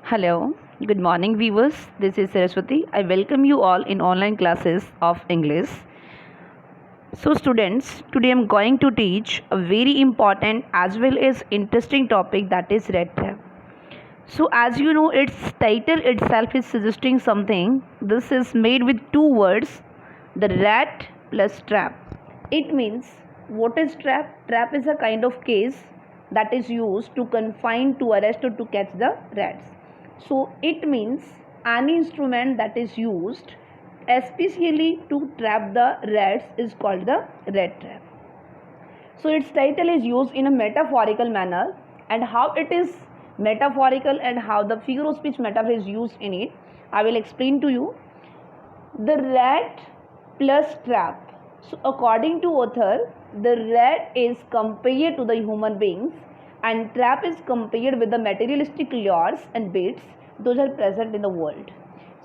Hello, good morning, viewers. This is Saraswati. I welcome you all in online classes of English. So, students, today I'm going to teach a very important as well as interesting topic, that is rattrap. So, as you know, its title itself is suggesting something. This is made with two words, the rat plus trap. It means, what is trap? Trap is a kind of case that is used to confine, to arrest, or to catch the rats. So, it means any instrument that is used especially to trap the rats is called the rat trap. So its title is used in a metaphorical manner, and how it is metaphorical and how the figure of speech metaphor is used in it, I will explain to you. The rat plus trap. So according to author, the rat is compared to the human beings and trap is compared with the materialistic lures and baits those are present in the world.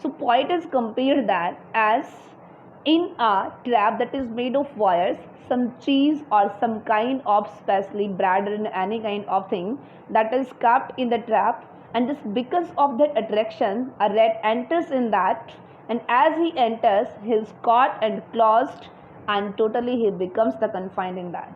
So poet has compared that as in a trap that is made of wires, some cheese or some kind of specially bread and any kind of thing that is kept in the trap, and just because of that attraction a rat enters in that, and as he enters he is caught and closed and totally he becomes the confined in that.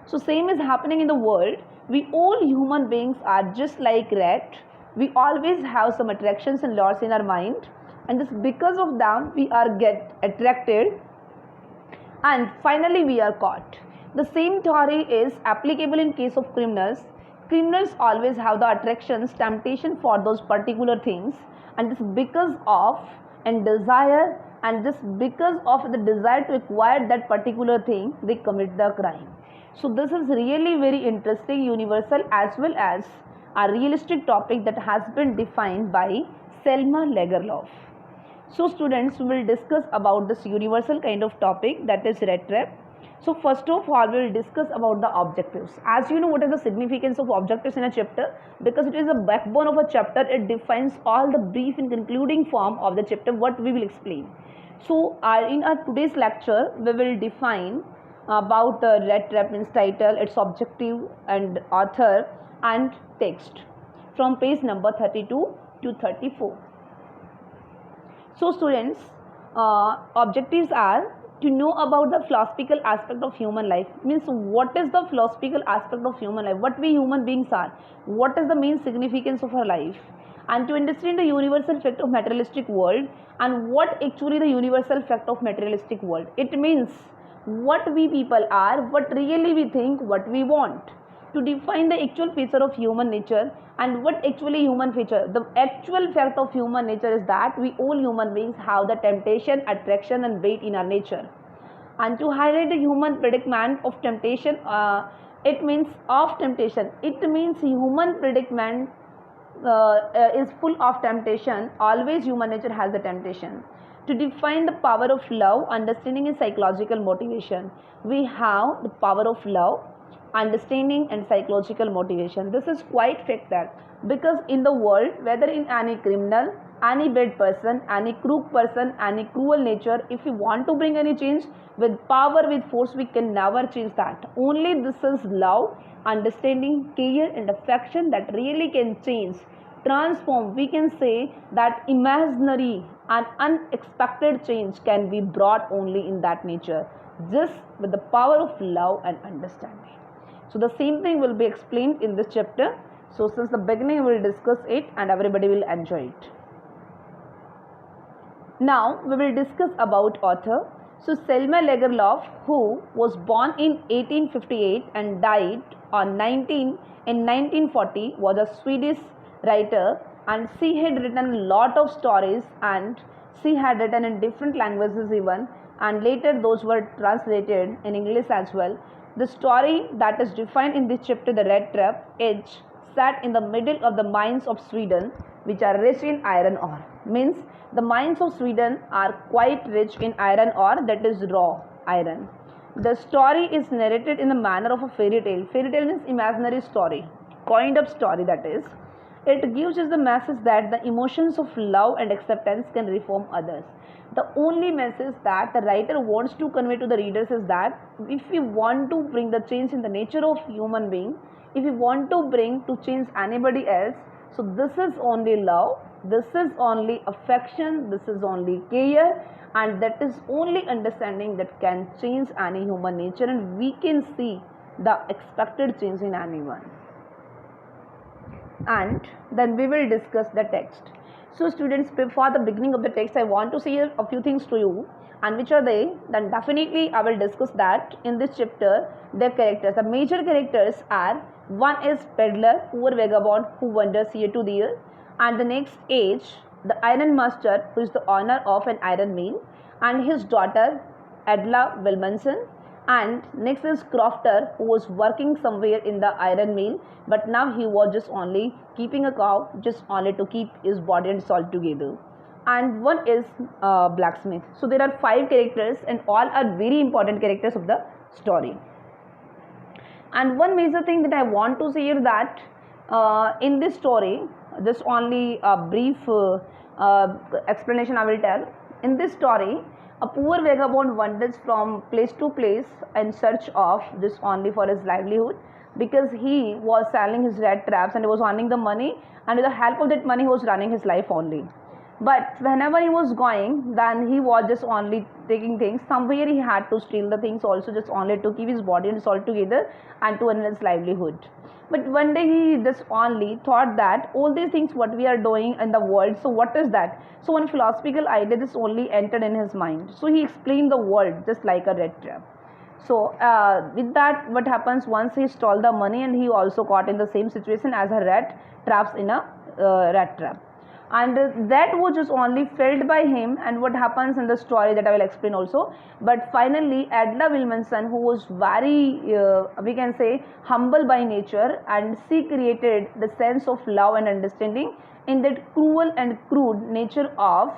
So same is happening in the world. We all human beings are just like rat. We always have some attractions and lures in our mind, and just because of them we are get attracted and finally we are caught. The same theory is applicable in case of criminals. Criminals always have the attractions, temptation for those particular things, and just because of and desire, and just because of the desire to acquire that particular thing, they commit the crime. So this is really very interesting, universal as well as a realistic topic that has been defined by Selma Lagerlof. So students, we will discuss about this universal kind of topic, that is rattrap. So first of all, we will discuss about the objectives. As you know, what is the significance of objectives in a chapter? Because it is the backbone of a chapter. It defines all the brief and concluding form of the chapter, what we will explain. So in our today's lecture, we will define about the rattrap, means title, its objective and author and text from page number 32 to 34. So students, objectives are to know about the philosophical aspect of human life. Means what is the philosophical aspect of human life, what we human beings are, what is the main significance of our life, and to understand the universal fact of materialistic world, and what actually the universal fact of materialistic world. It means what we people are, what really we think, what we want, to define the actual feature of human nature. And what actually human feature, the actual fact of human nature is that we all human beings have the temptation, attraction and bait in our nature. And to highlight the human predicament of temptation, it means of temptation, it means human predicament is full of temptation. Always human nature has the temptation. To define the power of love, understanding and psychological motivation, we have the power of love, understanding and psychological motivation. This is quite fact that because in the world, whether in any criminal, any bad person, any crook person, any cruel nature, if we want to bring any change with power, with force, we can never change that. Only this is love, understanding, care and affection that really can change, transform. We can say that imaginary and unexpected change can be brought only in that nature, just with the power of love and understanding. So the same thing will be explained in this chapter. So since the beginning we will discuss it and everybody will enjoy it. Now we will discuss about author. So Selma Lagerlof, who was born in 1858 and died on 1940, was a Swedish writer, and she had written a lot of stories, and she had written in different languages even, and later those were translated in English as well. The story that is defined in this chapter, the rat trap, is set in the middle of the mines of Sweden, which are rich in iron ore. Means the mines of Sweden are quite rich in iron ore, that is raw iron. The story is narrated in the manner of a fairy tale. Fairy tale means imaginary story, coined up story, that is. It gives us the message that the emotions of love and acceptance can reform others. The only message that the writer wants to convey to the readers is that if we want to bring the change in the nature of human being, if we want to bring to change anybody else, So this is only love, this is only affection, this is only care, and that is only understanding that can change any human nature, and we can see the expected change in anyone. And then we will discuss the text. So students, before the beginning of the text, I want to say a few things to you, and which are they? Then definitely I will discuss that in this chapter. Their characters, the major characters are: one is peddler, poor vagabond who wanders here to there, and the next age, the iron master who is the owner of an iron mill, and his daughter Adla Wilmanson. And next is crofter who was working somewhere in the iron mill, but now he was just only keeping a cow, just only to keep his body and soul together. And one is blacksmith. So there are 5 characters, and all are very important characters of the story. And one major thing that I want to say is that in this story, just only a brief explanation I will tell. In this story, a poor vagabond wanders from place to place in search of this only for his livelihood, because he was selling his rat traps and he was earning the money, and with the help of that money he was running his life only. But whenever he was going, then he was just only taking things. Somewhere he had to steal the things also, just only to keep his body and soul together and to earn his livelihood. But one day he just only thought that all these things what we are doing in the world, so what is that? So one philosophical idea just only entered in his mind. So he explained the world just like a rat trap. So with that, what happens, once he stole the money, and he also caught in the same situation as a rat traps in a rat trap. And that was just only felt by him, and what happens in the story that I will explain also. But finally Adla Wilmanson, who was very we can say humble by nature, and she created the sense of love and understanding in that cruel and crude nature of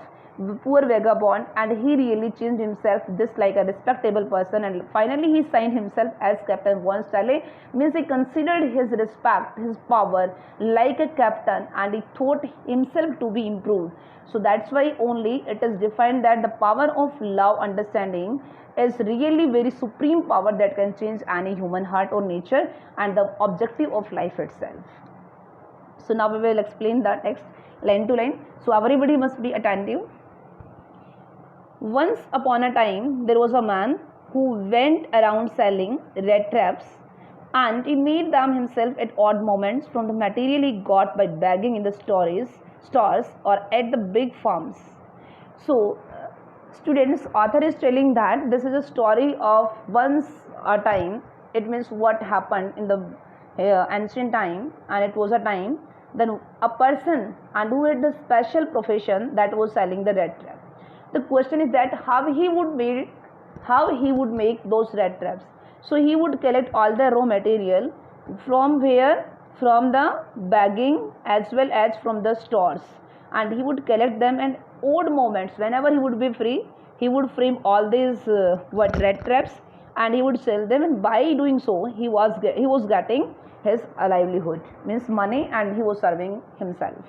poor vagabond, and he really changed himself just like a respectable person, and finally he signed himself as Captain Von Stale. Means he considered his respect, his power like a captain, and he thought himself to be improved. So that's why only it is defined that the power of love understanding is really very supreme power that can change any human heart or nature, and the objective of life itself. So now we will explain the text line to line. So everybody must be attentive. Once upon a time, there was a man who went around selling rat traps, and he made them himself at odd moments from the material he got by begging in the stores or at the big farms. So, students, author is telling that this is a story of once a time. It means what happened in the ancient time, and it was a time then a person and who had the special profession that was selling the rat trap. The question is that how he would make those rat traps. So he would collect all the raw material from where? From the bagging as well as from the stores, and he would collect them in odd moments. Whenever he would be free, he would frame all these rat traps, and he would sell them, and by doing so he was getting his livelihood, means money, and he was serving himself.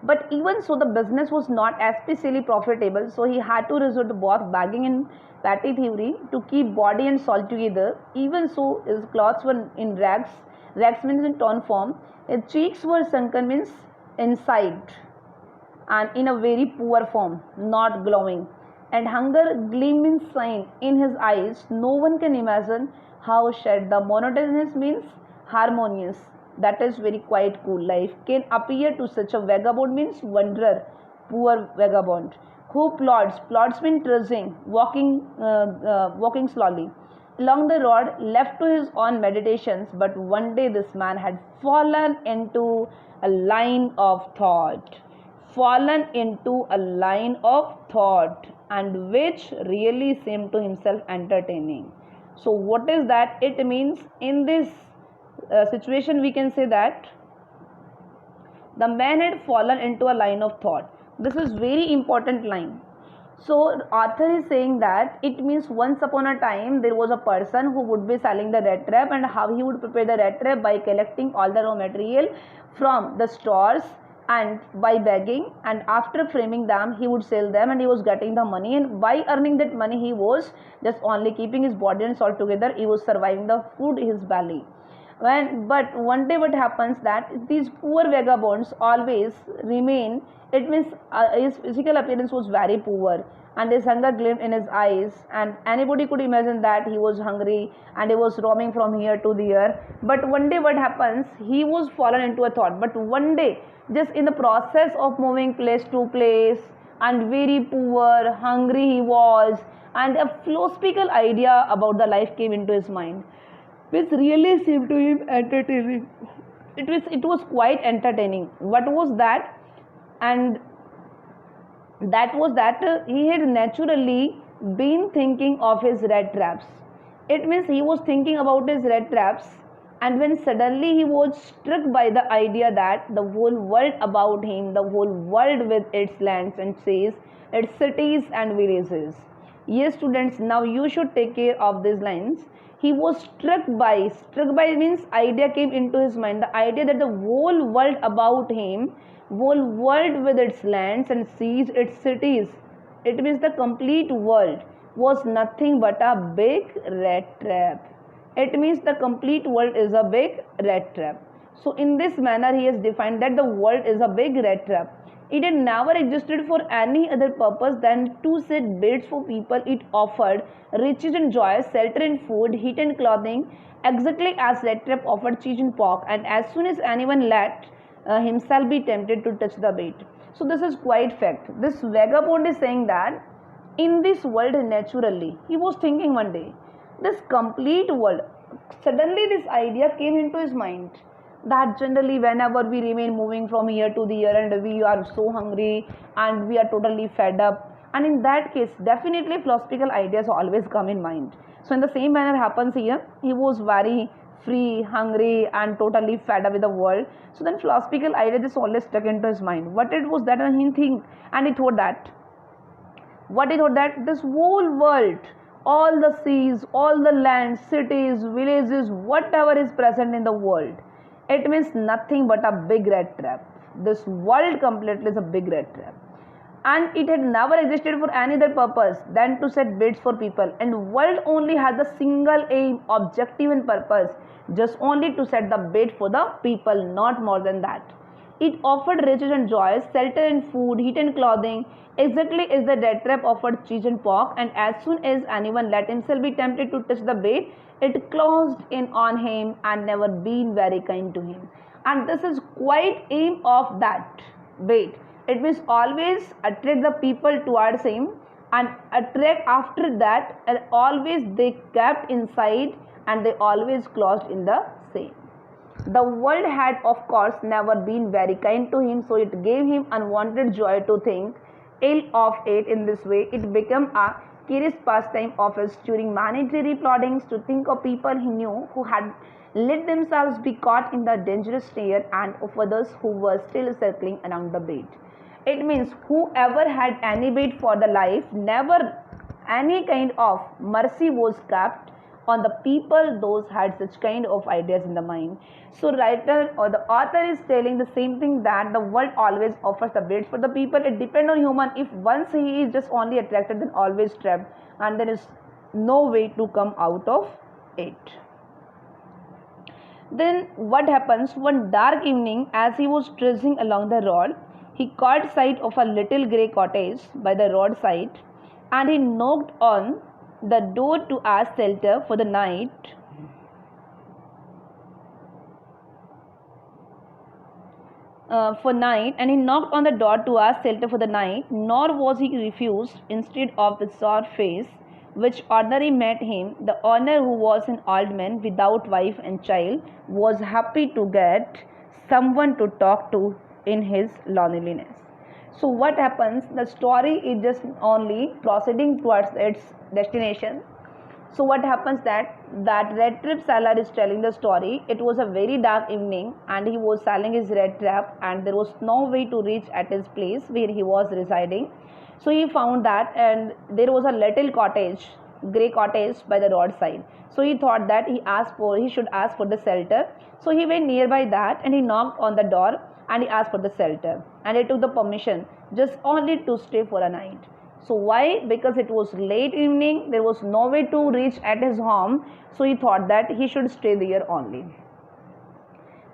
But even so, the business was not especially profitable, so he had to resort to both bagging and petty thievery to keep body and soul together. Even so, his clothes were in rags. Rags means in torn form. His cheeks were sunken, means inside, and in a very poor form, not glowing. And hunger gleaming sign in his eyes. No one can imagine how shed the monotonous means harmonious, that is very quite cool life can appear to such a vagabond, means wanderer, poor vagabond, who plods means trudging, walking slowly along the road, left to his own meditations. But one day this man had fallen into a line of thought, and which really seemed to himself entertaining. So what is that? It means in this situation we can say that the man had fallen into a line of thought. This is very important line. So author is saying that it means once upon a time there was a person who would be selling the rat trap, and how he would prepare the rat trap by collecting all the raw material from the stores and by begging, and after framing them he would sell them, and he was getting the money, and by earning that money he was just only keeping his body and soul together. He was surviving the food in his belly. But one day what happens that these poor vagabonds always remain. It means his physical appearance was very poor, and his hunger gleamed in his eyes, and anybody could imagine that he was hungry and he was roaming from here to there. But one day what happens, he was fallen into a thought. But one day, just in the process of moving place to place, and very poor, hungry he was, and a philosophical idea about the life came into his mind, which really seemed to him entertaining. It was quite entertaining. What was that? And that was that he had naturally been thinking of his red traps. It means he was thinking about his red traps, and when suddenly he was struck by the idea that the whole world about him, the whole world with its lands and seas, its cities and villages. Yes, students, now you should take care of these lines. He was struck by means idea came into his mind, the idea that the whole world about him, whole world with its lands and seas, its cities, it means the complete world, was nothing but a big rat trap. It means the complete world is a big rat trap. So in this manner he has defined that the world is a big rat trap. It had never existed for any other purpose than to set baits for people. It offered riches and joy, shelter and food, heat and clothing, exactly as rat trap offered cheese and pork. And as soon as anyone let himself be tempted to touch the bait. So this is quite fact. This vagabond is saying that in this world naturally, he was thinking one day, this complete world, suddenly this idea came into his mind that generally whenever we remain moving from here to there and we are so hungry and we are totally fed up, and in that case definitely philosophical ideas always come in mind. So in the same manner happens here, he was very free, hungry and totally fed up with the world. So then philosophical idea just always stuck into his mind. What it was that he think, and he thought that this whole world, all the seas, all the lands, cities, villages, whatever is present in the world, it means nothing but a big rat trap. This world completely is a big rat trap. And it had never existed for any other purpose than to set baits for people. And world only has the single aim, objective and purpose, just only to set the bait for the people, not more than that. It offered riches and joys, shelter and food, heat and clothing, exactly as the rat trap offered cheese and pork. And as soon as anyone let himself be tempted to touch the bait, it closed in on him and never been very kind to him. And this is quite aim of that bait. It means always attract the people towards him, and attract after that, and always they kept inside and they always closed in the same. The world had of course never been very kind to him, so it gave him unwanted joy to think ill of it. In this way it became a curious pastime of his during mandatory plottings to think of people he knew who had let themselves be caught in the dangerous snare, and of others who were still circling around the bait. It means whoever had any bait for the life, never any kind of mercy was kept on the people those had such kind of ideas in the mind. So writer or the author is telling the same thing, that the world always offers the baits for the people. It depends on human. If once he is just only attracted, then always trapped, and there is no way to come out of it. Then what happens, one dark evening as he was trudging along the road, he caught sight of a little grey cottage by the roadside, and he knocked on the door to ask shelter for the night. And he knocked on the door to ask shelter for the night, nor was he refused. Instead of the sour face which ordinarily met him, the owner, who was an old man without wife and child, was happy to get someone to talk to in his loneliness. So what happens, the story is just only proceeding towards its destination. So what happens, that red trap seller is telling the story. It was a very dark evening and he was selling his red trap, and there was no way to reach at his place where he was residing. So he found that, and there was a little cottage, grey cottage by the roadside. So he thought that he should ask for the shelter. So he went nearby that and he knocked on the door and he asked for the shelter, and he took the permission just only to stay for a night. So why? Because it was late evening, there was no way to reach at his home, so he thought that he should stay there only.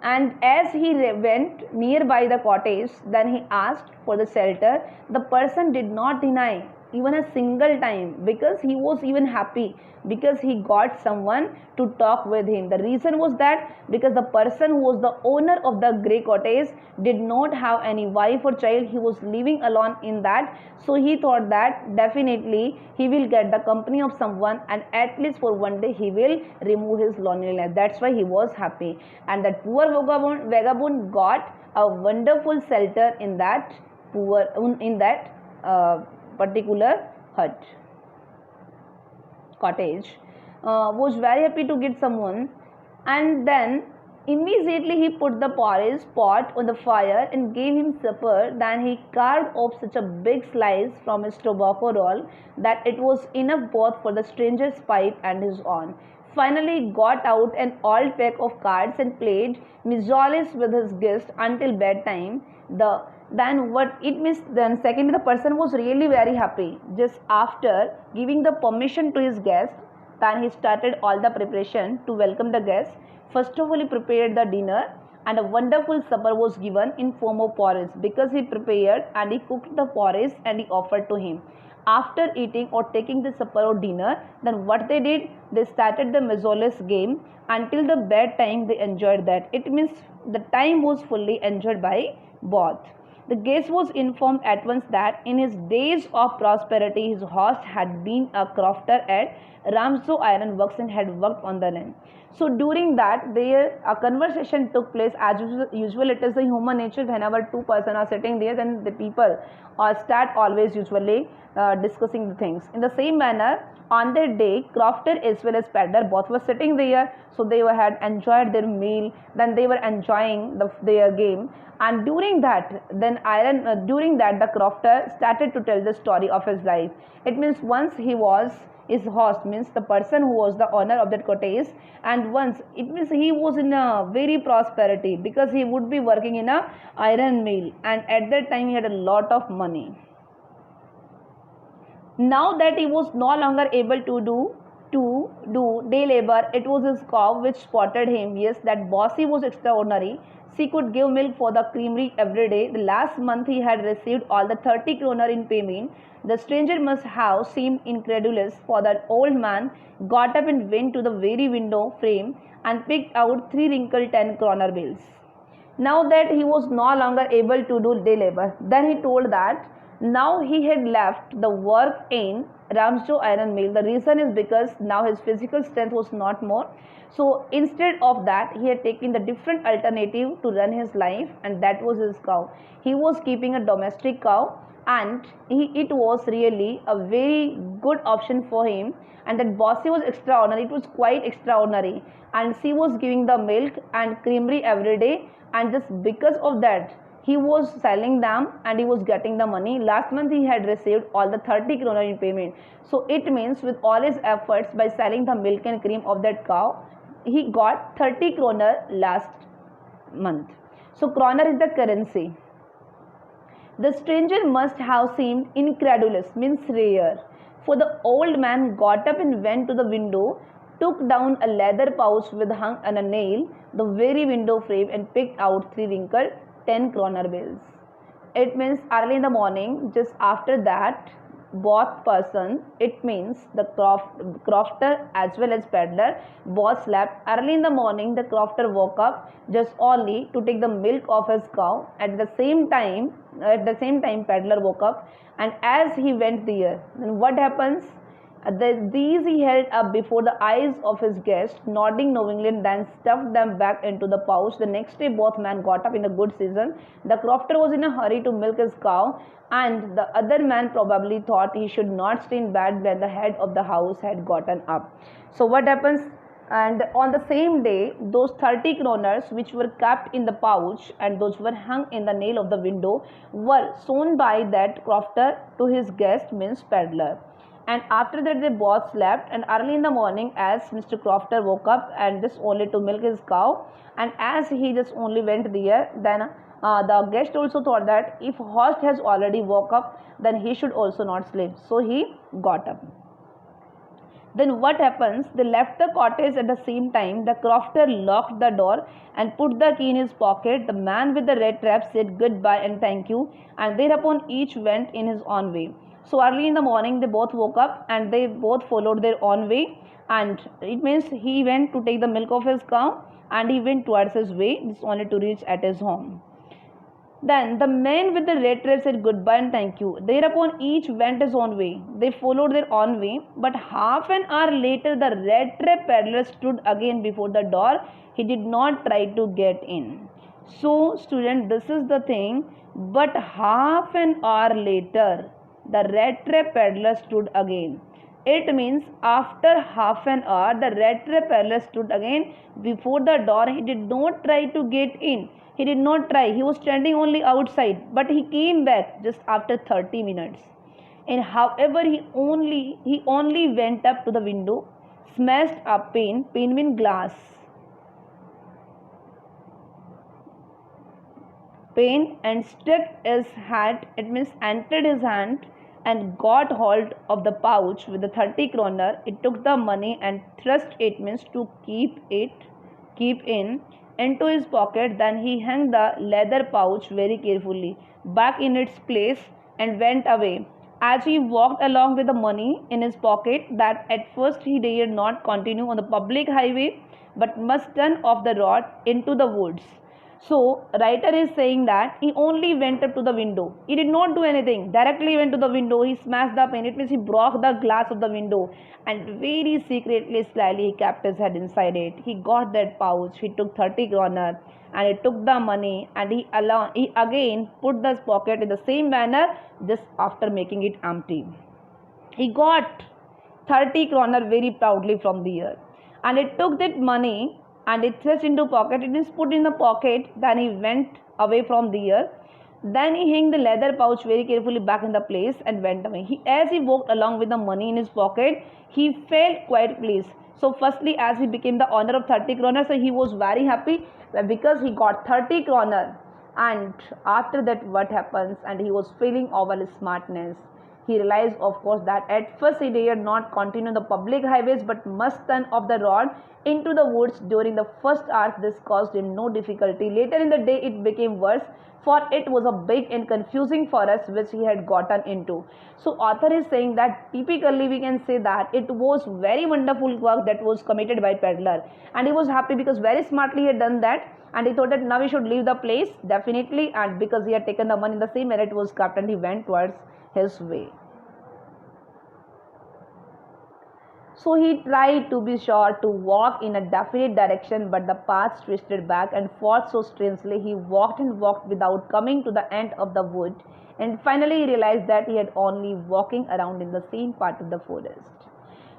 And as he went nearby the cottage, then he asked for the shelter. The person did not deny even a single time, because he was even happy, because he got someone to talk with him. The reason was that because the person who was the owner of the grey cottage did not have any wife or child, he was living alone in that. So he thought that definitely he will get the company of someone, and at least for one day he will remove his loneliness. That's why he was happy. And that poor vagabond got a wonderful shelter in that uh, particular hut, cottage. Was very happy to get someone. And then immediately he put the porridge pot on the fire and gave him supper. Then he carved off such a big slice from his tobacco roll that it was enough both for the stranger's pipe and his own. Finally he got out an old pack of cards and played Mizolis with his guest until bedtime. Then what it means, then secondly, the person was really very happy. Just after giving the permission to his guest, then he started all the preparation to welcome the guests. First of all, he prepared the dinner, and a wonderful supper was given in form of porridge, because he prepared and he cooked the porridge and he offered to him. After eating or taking the supper or dinner, then what they did, they started the Mazoles game until the bedtime. They enjoyed that. It means the time was fully enjoyed by both. The guest was informed at once that in his days of prosperity, his host had been a crofter at Ramsjo Iron Works and had worked on the land. So during that, there a conversation took place. As usual, it is the human nature. Whenever two persons are sitting there, then the people start always usually discussing the things. In the same manner, on that day, crofter as well as peddler both were sitting there. So they had enjoyed their meal. Then they were enjoying their game. And during that, the crofter started to tell the story of his life. It means once he was his host, means the person who was the owner of that cottage, and once it means he was in a very prosperity, because he would be working in a iron mill, and at that time he had a lot of money. Now that he was no longer able to do day labor, it was his cow which spotted him. Yes, that bossy was extraordinary. She could give milk for the creamery every day. The last month he had received all the 30 kroner in payment. The stranger must have seemed incredulous, for that old man got up and went to the very window frame and picked out three wrinkled 10 kroner bills. Now that he was no longer able to do day labor, then he told that now he had left the work in Ramsjo Iron Mill. The reason is because now his physical strength was not more. So instead of that, he had taken the different alternative to run his life, and that was his cow. He was keeping a domestic cow, and it was really a very good option for him. And that bossy was extraordinary. It was quite extraordinary, and she was giving the milk and creamery every day, and just because of that, he was selling them and he was getting the money. Last month he had received all the 30 kroner in payment. So it means with all his efforts, by selling the milk and cream of that cow, he got 30 kroner last month. So kroner is the currency. The stranger must have seemed incredulous, means rare, for the old man got up and went to the window, took down a leather pouch with hung on a nail, the very window frame, and picked out three wrinkled 10 kroner bills. It means early in the morning, just after that, both person, it means the crofter as well as peddler, both slept. Early in the morning, the crofter woke up just only to take the milk of his cow. At the same time, peddler woke up, and as he went there, then what happens? These he held up before the eyes of his guest, nodding knowingly, and then stuffed them back into the pouch. The next day, both men got up in a good season. The crofter was in a hurry to milk his cow, and the other man probably thought he should not stay in bed when the head of the house had gotten up. So what happens? And on the same day, those 30 kroners which were kept in the pouch and those were hung in the nail of the window were shown by that crofter to his guest, means peddler. And after that they both slept, and early in the morning, as Mr. Crofter woke up and just only to milk his cow, and as he just only went there, then the guest also thought that if host has already woke up, then he should also not sleep. So he got up. Then what happens? They left the cottage at the same time. The crofter locked the door and put the key in his pocket. The man with the red trap said goodbye and thank you, and thereupon each went in his own way. So early in the morning, they both woke up and they both followed their own way. And it means he went to take the milk of his cow and he went towards his way, just only to reach at his home. Then the man with the red trap said goodbye and thank you. Thereupon each went his own way. They followed their own way. But half an hour later, the red trap peddler stood again before the door. He did not try to get in. So, student, this is the thing. But half an hour later, the red trap peddler stood again. It means after half an hour, the red trap peddler stood again before the door. He did not try to get in. He did not try. He was standing only outside, but he came back just after 30 minutes. And however, he only went up to the window, smashed a pane means glass, pane, and stuck his hat. It means entered his hand and got hold of the pouch with the 30 kroner. It took the money and thrust it means to keep in into his pocket. Then he hung the leather pouch very carefully back in its place and went away. As he walked along with the money in his pocket, that at first he dared not continue on the public highway but must turn off the road into the woods. So, writer is saying that he only went up to the window. He did not do anything. Directly went to the window. He smashed the pane. It means he broke the glass of the window and very secretly, slyly, he kept his head inside it. He got that pouch. He took 30 kroner and he took the money and he again put the pocket in the same manner just after making it empty. He got 30 kroner very proudly from the air and he took that money and it thrust into pocket. It is put in the pocket. Then he went away from there. Then he hung the leather pouch very carefully back in the place and went away. As he walked along with the money in his pocket, he felt quite pleased. So firstly, as he became the owner of 30 kroner, so he was very happy because he got 30 kroner. And after that, what happens? And he was feeling over his smartness. He realized, of course, that at first he dared not continue the public highways but must turn off the road into the woods during the first hours. This caused him no difficulty. Later in the day, it became worse, for it was a big and confusing forest which he had gotten into. So, author is saying that typically we can say that it was very wonderful work that was committed by peddler, and he was happy because very smartly he had done that. And he thought that now he should leave the place definitely, and because he had taken the money in the same manner it was kept, and he went towards his way. So he tried to be sure to walk in a definite direction, but the path twisted back and forth so strangely. He walked and walked without coming to the end of the wood, and finally he realized that he had only walking around in the same part of the forest.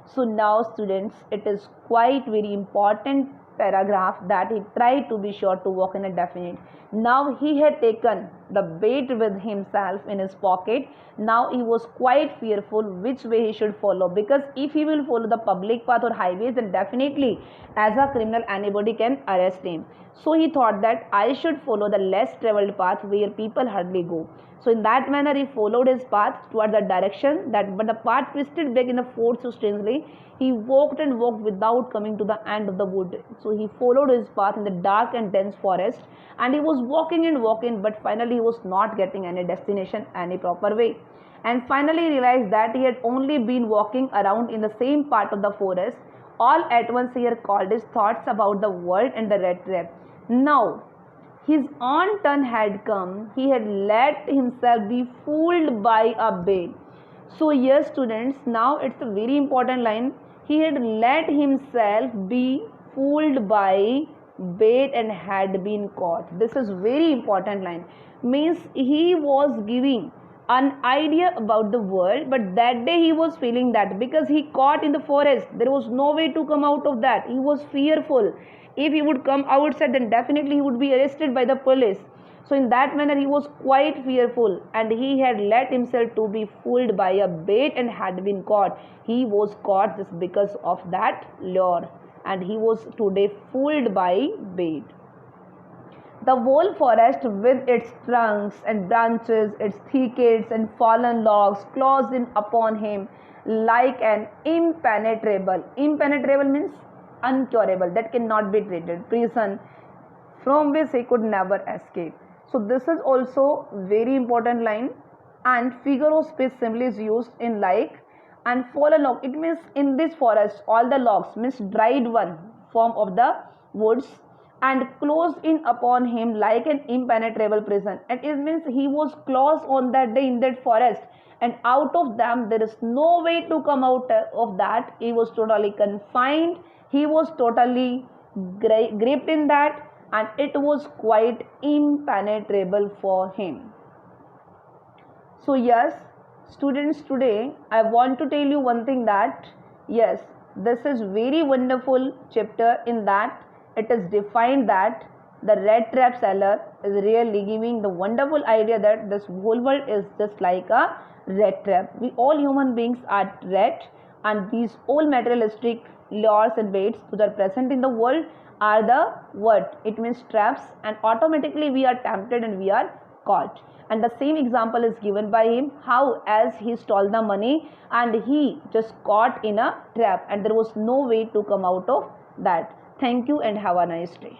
So now, students, it is quite very important paragraph that he tried to be sure to walk in a definite. Now he had taken the bait with himself in his pocket. Now he was quite fearful which way he should follow, because if he will follow the public path or highways, then definitely as a criminal anybody can arrest him. So he thought that I should follow the less traveled path where people hardly go. So in that manner he followed his path towards the direction that, but the path twisted back in the forest so strangely. He walked and walked without coming to the end of the wood. So he followed his path in the dark and dense forest, and he was walking and walking, but finally he was not getting any destination any proper way. And finally he realized that he had only been walking around in the same part of the forest. All at once he recalled his thoughts about the world and the red trap. Now his own turn had come. He had let himself be fooled by a bait. So yes, students, now it's a very important line. He had let himself be fooled by bait and had been caught. This is very important line. Means he was giving an idea about the world, but that day he was feeling that because he caught in the forest, there was no way to come out of that. He was fearful. If he would come outside, then definitely he would be arrested by the police. So in that manner he was quite fearful, and he had let himself to be fooled by a bait and had been caught. He was caught just because of that lure, and he was today fooled by bait. The whole forest with its trunks and branches, its thickets and fallen logs closed in upon him like an impenetrable. Impenetrable means uncurable, that cannot be treated, prison from which he could never escape. So this is also very important line. And figure of speech simply is used in like and fallen log. It means in this forest all the logs means dried one form of the woods and closed in upon him like an impenetrable prison. And it means he was closed on that day in that forest, and out of them there is no way to come out of that. He was totally confined, he was totally gripped in that, and it was quite impenetrable for him. So yes, students, today I want to tell you one thing, that yes, this is very wonderful chapter, in that it is defined that the rat trap seller is really giving the wonderful idea that this whole world is just like a rat trap. We all human beings are rat, and these all materialistic lures and baits that are present in the world are the what? It means traps, and automatically we are tempted and we are caught. And the same example is given by him, how as he stole the money and he just caught in a trap and there was no way to come out of that. Thank you and have a nice day.